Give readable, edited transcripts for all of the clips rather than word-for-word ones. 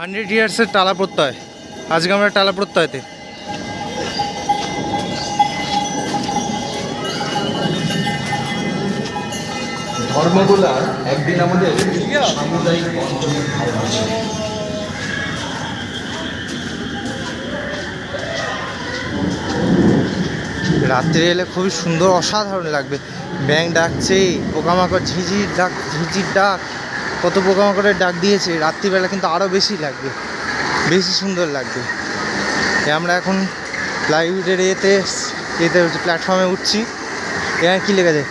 100 ইয়ার্সের টালা প্রত্যয়। আজকে আমরা টালা প্রত্যয়তে। ধর্মগুলা একদিন আমাদের সামুদায়িক বন্ধনের ধারণা ছিল। রাত্রে এলে খুবই সুন্দর, অসাধারণ লাগবে। ব্যাঙ ডাকছে, পোকামাকড় ঝিঝির ডাক, কত পোকামাকড়ের ডাক দিয়েছে। রাত্রিবেলা কিন্তু আরও বেশি লাগবে, বেশি সুন্দর লাগবে। আমরা এখন প্লাইউডের এতে প্ল্যাটফর্মে উঠছি। এখানে কী লেগেছে?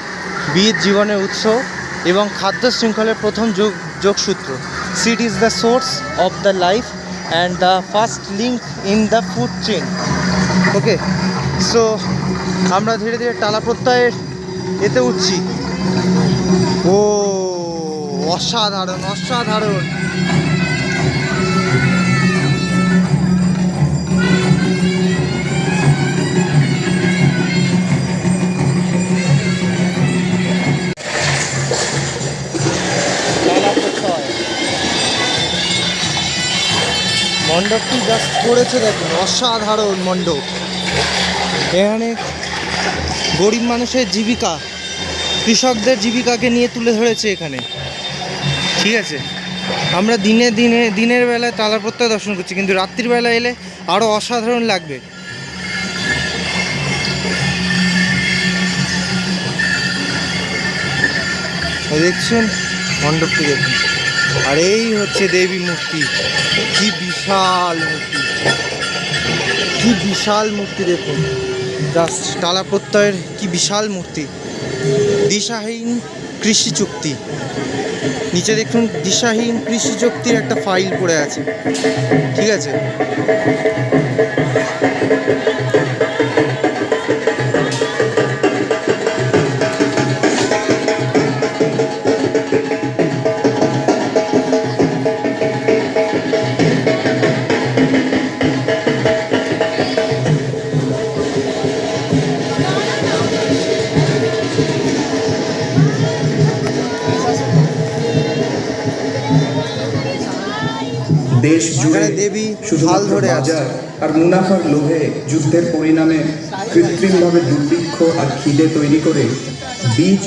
বীজ জীবনের উৎস এবং খাদ্য শৃঙ্খলের প্রথম যোগসূত্র। Seed is the source of the life and the first link in the food chain. Okay, so আমরা ধীরে ধীরে টালা প্রত্যয়ের এতে উঠছি। ও অসাধারণ, অসাধারণ। মণ্ডপটি জাস্ট করেছে দেখুন, অসাধারণ মণ্ডপ। এখানে গরিব মানুষের জীবিকা, কৃষকদের জীবিকাকে নিয়ে তুলে ধরেছে এখানে। ঠিক আছে, আমরা দিনের বেলায় টালা প্রত্যয় দর্শন করছি, কিন্তু রাত্রির বেলা এলে আরও অসাধারণ লাগবে। দেখছেন মণ্ডপটি, দেখুন। আর এই হচ্ছে দেবী মূর্তি। কি বিশাল মূর্তি, কি বিশাল মূর্তি দেখুন। জাস্ট টালা প্রত্যয়ের কি বিশাল মূর্তি। দিশাহীন কৃষি চুক্তি, নিচে দেখুন দিশাহীন কৃষি চুক্তির একটা ফাইল পড়ে আছে। ঠিক আছে, দেশ জুড়ে দেবী শুধুমাত্র ধরে বাজার আর মুনাফার লোভে যুদ্ধের পরিণামে কৃত্রিমভাবে দুর্ভিক্ষ আর খিদে তৈরি করে বীজ